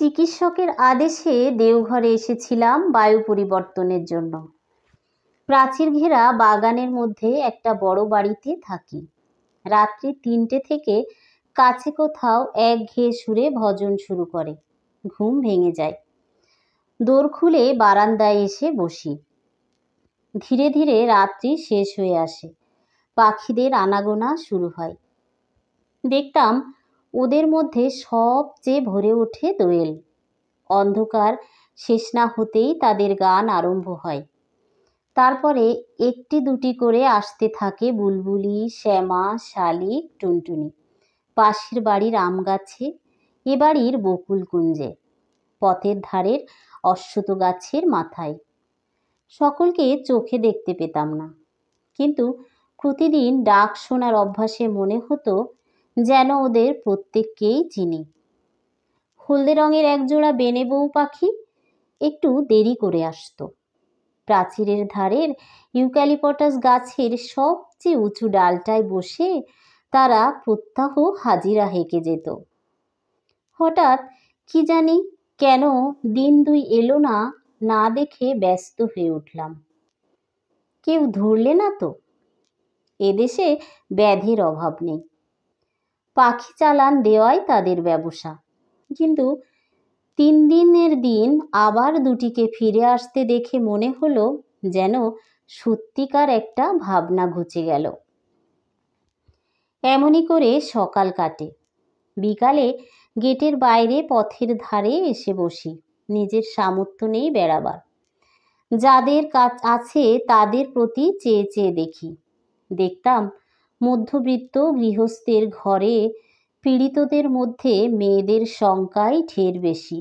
চিকিৎসকের আদেশে দেওঘরে এসেছিলাম বায়ু পরিবর্তনের জন্য। প্রাচীর ঘেরা বাগানের মধ্যে একটা বড় বাড়িতে থাকি। রাত্রি ৩টে থেকে কাছে কোথাও একঘেয়ে সুরে ভজন শুরু করে। ঘুম ভেঙে যায়। দোর খুলে বারান্দায় এসে বসি। ধীরে ধীরে রাত্রি শেষ হয়ে আসে। পাখিদের আনাগোনা শুরু হয়। দেখতাম ওদের মধ্যে সবচেয়ে ভরে ওঠে দোয়েল। অন্ধকার শেষ না হতেই তাদের গান আরম্ভ হয়। তারপরে একটি দুটি করে আসতে থাকে বুলবুলি, শ্যামা, শালিক, টুনটুনি। পাশের বাড়ির আম গাছে, এ বাড়ির বকুল কুঞ্জে, পথের ধারের অশ্বত্থ গাছের মাথায়। সকলকে চোখে দেখতে পেতাম না, কিন্তু প্রতিদিন ডাক শোনার অভ্যাসে মনে হতো যেন ওদের প্রত্যেককেই চিনি। হলদে রঙের একজোড়া বেনে বউ পাখি একটু দেরি করে আসতো। প্রাচীরের ধারের ইউক্যালিপটাস গাছের সবচেয়ে উঁচু ডালটায় বসে তারা প্রত্যহ হাজিরা হেঁকে যেত। হঠাৎ কি জানি কেন দিন দুই এলো না, না দেখে ব্যস্ত হয়ে উঠলাম। কেউ ধরলে না তো? এদেশে ব্যাধির অভাব নেই। পাখি চালান দেওয়াই তাদের ব্যবসা। কিন্তু ৩ দিনের দিন আবার দুটিকে ফিরে আসতে দেখে মনে হলো যেন সত্যিকার একটা ভাবনা ঘুচে গেল। এমনই করে সকাল কাটে। বিকালে গেটের বাইরে পথের ধারে এসে বসি। নিজের সামর্থ্য নেই বেড়াবার। যাদের কাজ আছে তাদের প্রতি চেয়ে চেয়ে দেখি। দেখতাম মধ্যবিত্ত গৃহস্থের ঘরে পীড়িতদের মধ্যে মেয়েদের সংখ্যাই ঢের বেশি।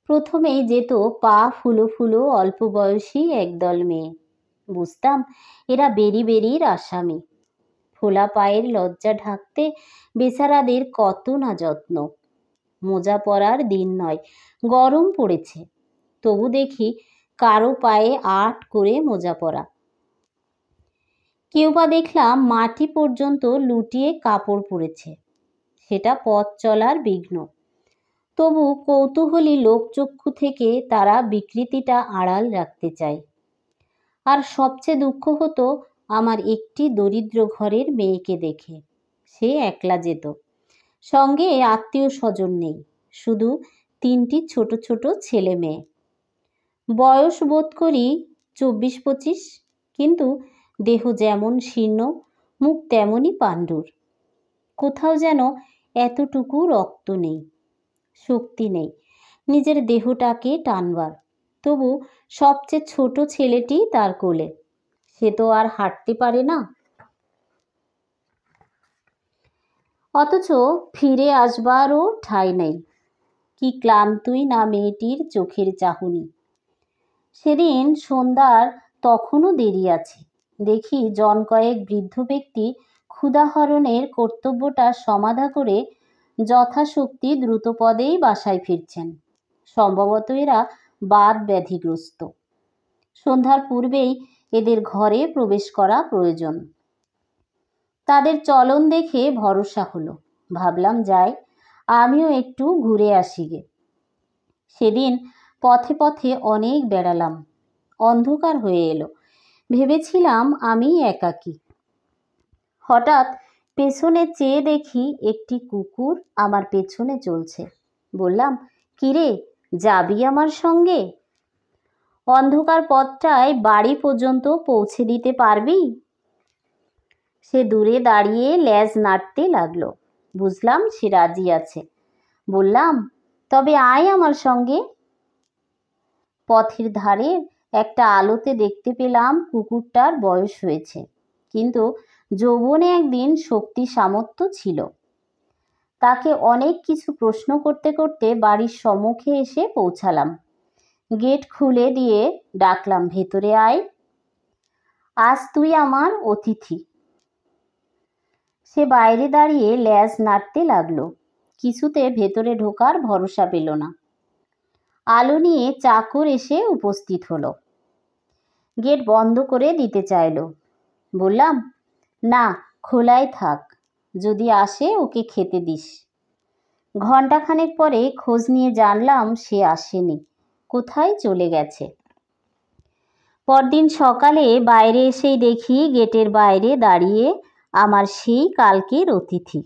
প্রথমেই যেত পা ফুলো ফুলো অল্প বয়সী একদল মেয়ে। বুঝতাম এরা বেরি বেরির আসামি। ফোলা পায়ের লজ্জা ঢাকতে বেচারাদের কত না যত্ন। মোজা পরার দিন নয়, গরম পড়েছে, তবু দেখি কারো পায়ে আট করে মোজা পরা। কেউ বা দেখলাম মাটি পর্যন্ত লুটিয়ে কাপড় পরেছে। সেটা পথ চলার বিঘ্ন। তবু কৌতূহলী লোকচক্ষু থেকে তারা বিকৃতিটা আড়াল রাখতে চায়। আর সবচেয়ে দুঃখ হতো আমার একটি দরিদ্র ঘরের মেয়েকে দেখে। সে একলা যেত, সঙ্গে আত্মীয় স্বজন নেই, শুধু ৩টি ছোট ছোট ছেলে মেয়ে। বয়স বোধ করি ২৪-২৫, কিন্তু দেহ যেমন শীর্ণ, মুখ তেমনই পাণ্ডুর। কোথাও যেন এতটুকু রক্ত নেই, শক্তি নেই নিজের দেহটাকে টানবার। তবু সবচেয়ে ছোট ছেলেটি তার কোলে। সে তো আর হাঁটতে পারে না। অথচ ফিরে আসবারও ঠাঁই নেই। কি ক্লান্তই না মেয়েটির চোখের চাহনি। সেদিন সন্ধ্যার তখনও দেরি আছে। দেখি জন কয়েক বৃদ্ধ ব্যক্তি ক্ষুধাহরণের কর্তব্যটা সমাধা করে যথাশক্তি দ্রুতপদেই বাসায় ফিরছেন। সম্ভবত এরা বাত ব্যাধিগ্রস্ত। সন্ধ্যার পূর্বেই এদের ঘরে প্রবেশ করা প্রয়োজন। তাদের চলন দেখে ভরসা হলো। ভাবলাম যাই, আমিও একটু ঘুরে আসি গে। সেদিন পথে পথে অনেক বেড়ালাম। অন্ধকার হয়ে এলো। ভেবেছিলাম আমি একাকী। হঠাৎ পেছনে চেয়ে দেখি একটি কুকুর আমার পেছনে চলছে। বললাম, কিরে, যাবি আমার সঙ্গে? অন্ধকার পথটায় বাড়ি পর্যন্ত পৌঁছে দিতে পারবি? সে দূরে দাঁড়িয়ে লেজ নাড়তে লাগলো। বুঝলাম সে রাজি আছে। বললাম, তবে আয় আমার সঙ্গে। পথের ধারে একটা আলোতে দেখতে পেলাম কুকুরটার বয়স হয়েছে, কিন্তু যৌবনে একদিন শক্তি সামর্থ্য ছিল। তাকে অনেক কিছু প্রশ্ন করতে করতে বাড়ির সম্মুখে এসে পৌঁছালাম। গেট খুলে দিয়ে ডাকলাম, ভেতরে আয়, আজ তুই আমার অতিথি। সে বাইরে দাঁড়িয়ে লেজ নাড়তে লাগলো। কিছুতে ভেতরে ঢোকার ভরসা পেল না। আলো নিয়ে চাকর এসে উপস্থিত হলো। গেট বন্ধ করে দিতে চাইল। বললাম, না, খোলাই থাক, যদি আসে ওকে খেতে দিস। ঘণ্টাখানেক পরে খোঁজ নিয়ে জানলাম সে আসেনি, কোথায় চলে গেছে। পরদিন সকালে বাইরে এসেই দেখি গেটের বাইরে দাঁড়িয়ে আমার সেই কালকের অতিথি।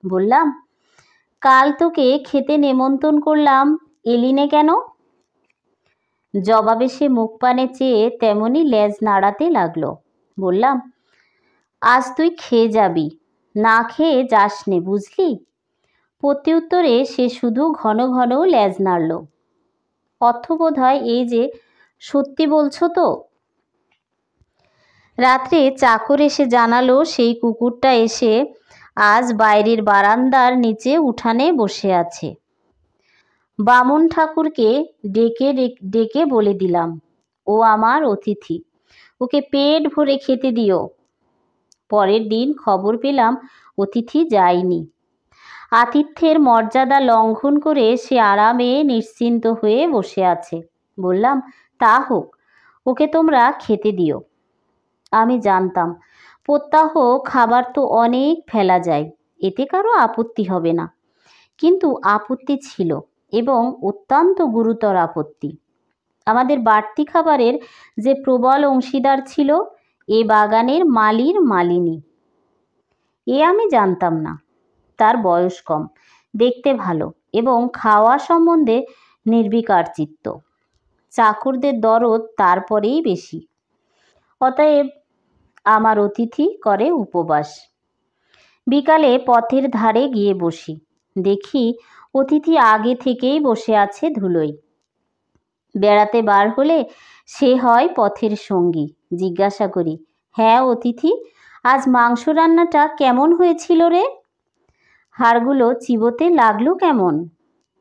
বললাম, কাল তোকে খেতে নেমন্তন্ন করলাম, এলিনে কেন? জবাবে সে মুখ পানে চেয়ে তেমনি লেজ নাড়াতে লাগলো। বললাম, আজ তুই খেয়ে যাবি, না খেয়ে যাস নে, বুঝলি? প্রত্যুত্তরে সে শুধু ঘন ঘন লেজ নাড়ল। অর্থ বোধ হয় এই যে, সত্যি বলছো তো? রাত্রে চাকর এসে জানালো সেই কুকুরটা এসে আজ বাইরের বারান্দার নিচে উঠানে বসে আছে। বামুন ঠাকুরকে ডেকে ডেকে বলে দিলাম, ও আমার অতিথি, ওকে পেট ভরে খেতে দিও। পরের দিন খবর পেলাম অতিথি যায়নি। আতিথ্যের মর্যাদা লঙ্ঘন করে সে আরামে নিশ্চিন্ত হয়ে বসে আছে। বললাম, তা হোক, ওকে তোমরা খেতে দিও। আমি জানতাম প্রত্যাহ খাবার তো অনেক ফেলা যায়, এতে কারো আপত্তি হবে না। কিন্তু আপত্তি ছিল, এবং অত্যন্ত গুরুতর আপত্তি। আমাদের বাড়তি খাবারের যে প্রবল অংশীদার ছিল এ বাগানের মালির মালিনী। এ আমি জানতাম না। তার বয়স কম, দেখতে ভালো এবং খাওয়া সম্বন্ধে নির্বিকার চিত্ত। চাকরদের দরদ তারপরেই বেশি। অতএব আমার অতিথি করে উপবাস। বিকালে পথের ধারে গিয়ে বসি, দেখি অতিথি আগে থেকেই বসে আছে ধুলোয়। বেড়াতে বার হলে সে হয় পথের সঙ্গী। জিজ্ঞাসা করি, হ্যাঁ অতিথি, আজ মাংস রান্নাটা কেমন হয়েছিল রে? হাড়গুলো চিবোতে লাগলো কেমন?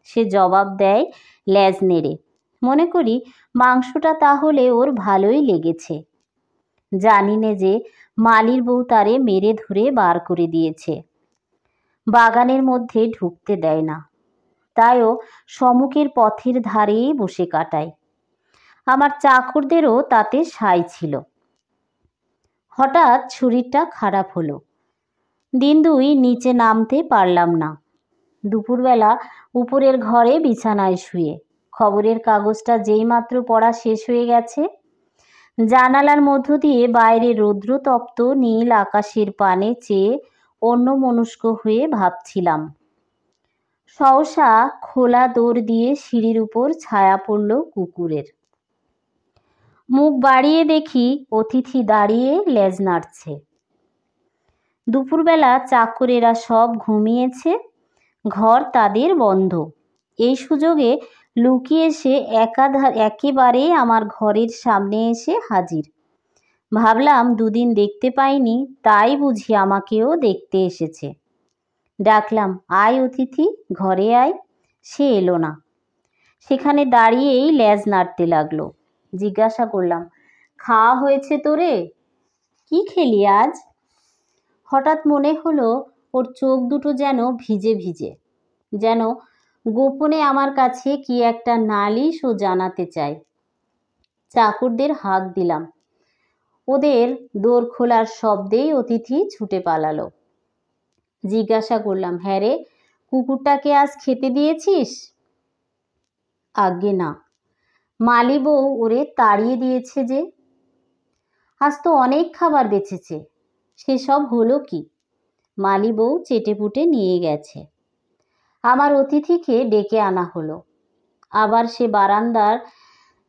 সে জবাব দেয় লেজ নেড়ে, মনে করি মাংসটা তাহলে ওর ভালোই লেগেছে। জানি নে যে মালির বউ তারে মেরে ধরে বার করে দিয়েছে, বাগানের মধ্যে ঢুকতে দেয় না। তাইও সম্মুখের পথের ধারেই বসে কাটায়। আমার চাকরদেরও তাতে সাই ছিল। হঠাৎ শরীরটা খারাপ হলো। দিন দুই নিচে নামতে পারলাম না। দুপুরবেলা উপরের ঘরে বিছানায় শুয়ে খবরের কাগজটা যেইমাত্র পড়া শেষ হয়ে গেছে, জানালার মধ্য দিয়ে বাইরে রৌদ্রতপ্ত নীল আকাশের পানে চেয়ে অন্যমনস্ক হয়ে ভাবছিলাম। সহসা খোলা দোর দিয়ে সিঁড়ির উপর ছায়া পড়ল কুকুরের। মুখ বাড়িয়ে দেখি অতিথি দাঁড়িয়ে লেজ নাড়ছে। দুপুরবেলা চাকরেরা সব ঘুমিয়েছে, ঘর তাদের বন্ধ। এই সুযোগে লুকিয়ে সে একেবারে আমার ঘরের সামনে এসে হাজির। ভাবলাম দুদিন দেখতে পাইনি, তাই বুঝি আমাকেও দেখতে এসেছে। ডাকলাম, আয় অতিথি, ঘরে আয়। সে এলো না, সেখানে দাঁড়িয়েই লেজ নাড়তে লাগলো। জিজ্ঞাসা করলাম, খাওয়া হয়েছে তোরে? কি খেলি আজ? হঠাৎ মনে হলো ওর চোখ দুটো যেন ভিজে ভিজে, যেন গোপনে আমার কাছে কি একটা নালিশ ও জানাতে চায়। চাকরদের হাঁক দিলাম। ওদের দোর খোলার শব্দেই অতিথি ছুটে পালালো। জিজ্ঞাসা করলাম, হ্যাঁ রে, কুকুরটাকে আজ খেতে দিয়েছিস? আজ্ঞে না, মালি বউ ওরে তাড়িয়ে দিয়েছে যে। আজ তো অনেক খাবার বেঁচেছে, সেসব হলো কি? মালি বউ চেটেপুটে নিয়ে গেছে। আমার অতিথিকে ডেকে আনা হলো। আবার সে বারান্দার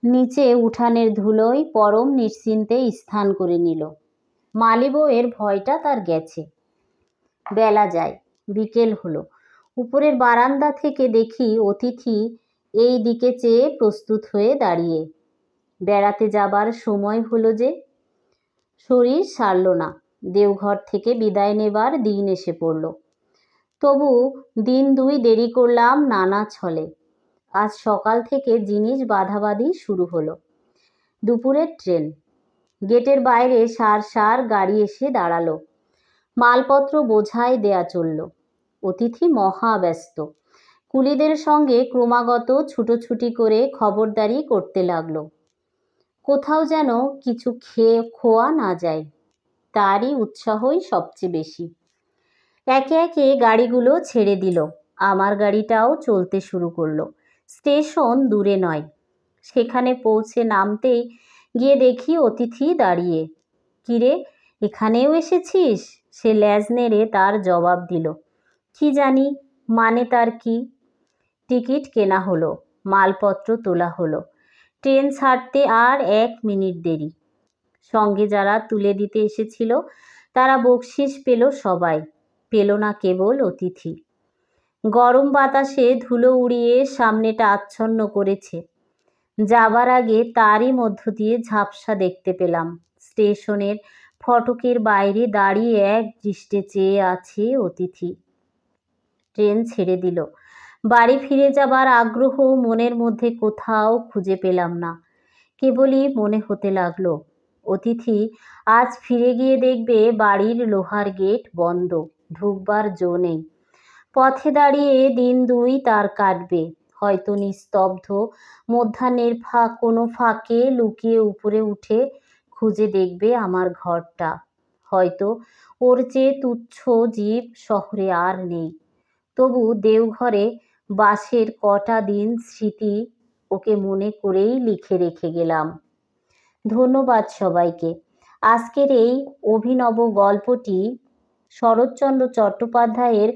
নিচে উঠানের ধুলোয় পরম নিশ্চিন্তে স্থান করে নিল। মালি বউয়ের ভয়টা তার গেছে। বেলা যায়, বিকেল হলো। উপরের বারান্দা থেকে দেখি অতিথি এই দিকে চেয়ে প্রস্তুত হয়ে দাঁড়িয়ে। বেড়াতে যাবার সময় হলো যে। শরীর সারল না, দেওঘর থেকে বিদায় নেবার দিন এসে পড়ল। তবু দিন দুই দেরি করলাম নানা ছলে। আজ সকাল থেকে জিনিস বাঁধাবাঁধি শুরু হলো। দুপুরের ট্রেন। গেটের বাইরে সার সার গাড়ি এসে দাঁড়ালো। মালপত্র বোঝাই দেয়া চলল। অতিথি মহা ব্যস্ত। কুলিদের সঙ্গে ক্রমাগত ছুটোছুটি করে খবরদারি করতে লাগলো, কোথাও যেন কিছু খোয়া না যায়। তারই উৎসাহই সবচেয়ে বেশি। একে একে গাড়িগুলো ছেড়ে দিল। আমার গাড়িটাও চলতে শুরু করলো। স্টেশন দূরে নয়। সেখানে পৌঁছে নামতেই গিয়ে দেখি অতিথি দাঁড়িয়ে। কিরে, এখানেও এসেছিস? সে ল্যাজ নেড়ে তার জবাব দিল, কি জানি মানে তার কি। টিকিট কেনা হলো, মালপত্র তোলা হলো। ট্রেন ছাড়তে আর 1 মিনিট দেরি। সঙ্গে যারা তুলে দিতে এসেছিল তারা বকশিস পেল সবাই, পেল না কেবল অতিথি। গরম বাতাসে ধুলো উড়িয়ে সামনেটা আচ্ছন্ন করেছে। যাবার আগে তারই মধ্য দিয়ে ঝাপসা দেখতে পেলাম স্টেশনের ফটকের বাইরে দাঁড়িয়ে এক দৃষ্টে চেয়ে আছে অতিথি। ট্রেন ছেড়ে দিল। বাড়ি ফিরে যাবার আগ্রহ মনের মধ্যে কোথাও খুঁজে পেলাম না। কেবলই মনে হতে লাগলো অতিথি আজ ফিরে গিয়ে দেখবে বাড়ির লোহার গেট বন্ধ, ঢুকবার জো নেই। পথে দাঁড়িয়ে দিন 2 তার কাটবে, হয়তো নিস্তব্ধ মধ্যাহ্নের কোনো ফাঁকে লুকিয়ে উপরে উঠে খুঁজে দেখবে আমার ঘরটা। হয়তো ওর চেয়ে তুচ্ছ জীব শহরে আর নেই। তবু দেওঘরে বাসের কটা দিন স্মৃতি ওকে মনে করেই লিখে রেখে গেলাম। ধন্যবাদ সবাইকে। আজকের এই অভিনব গল্পটি শরৎচন্দ্র চট্টোপাধ্যায়ের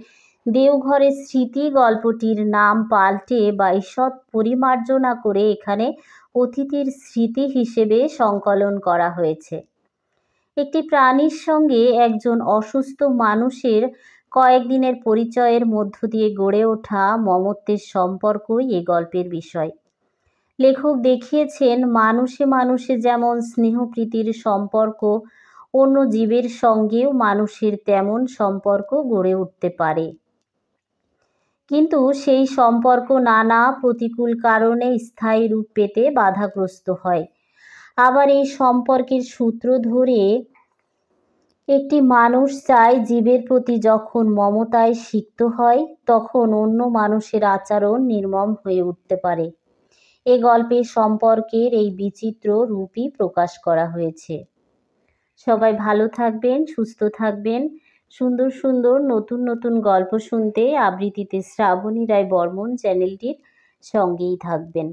দেওঘরের স্মৃতি গল্পটির নাম পাল্টে বা ঈষৎ পরিমার্জনা করে এখানে অতিথির স্মৃতি হিসেবে সংকলন করা হয়েছে। একটি প্রাণীর সঙ্গে একজন অসুস্থ মানুষের কয়েকদিনের পরিচয়ের মধ্য দিয়ে গড়ে ওঠা মমত্বের সম্পর্কই এ গল্পের বিষয়। লেখক দেখিয়েছেন মানুষে মানুষে যেমন স্নেহপ্রীতির সম্পর্ক, অন্য জীবের সঙ্গেও মানুষের তেমন সম্পর্ক গড়ে উঠতে পারে। কিন্তু সেই সম্পর্ক নানা প্রতিকূল কারণে স্থায়ী রূপ পেতে বাধাগ্রস্ত হয়। আবার এই সম্পর্কের সূত্র ধরে একটি মানুষ চায় জীবের প্রতি যখন মমতায় সিক্ত হয় তখন অন্য মানুষের আচরণ নির্মম হয়ে উঠতে পারে। এ গল্পে সম্পর্কের এই বিচিত্র রূপই প্রকাশ করা হয়েছে। সবাই ভালো থাকবেন, সুস্থ থাকবেন। সুন্দর সুন্দর নতুন নতুন গল্প শুনতে আবৃত্তিতে শ্রাবণী রায় বর্মন চ্যানেলটির সঙ্গেই থাকবেন।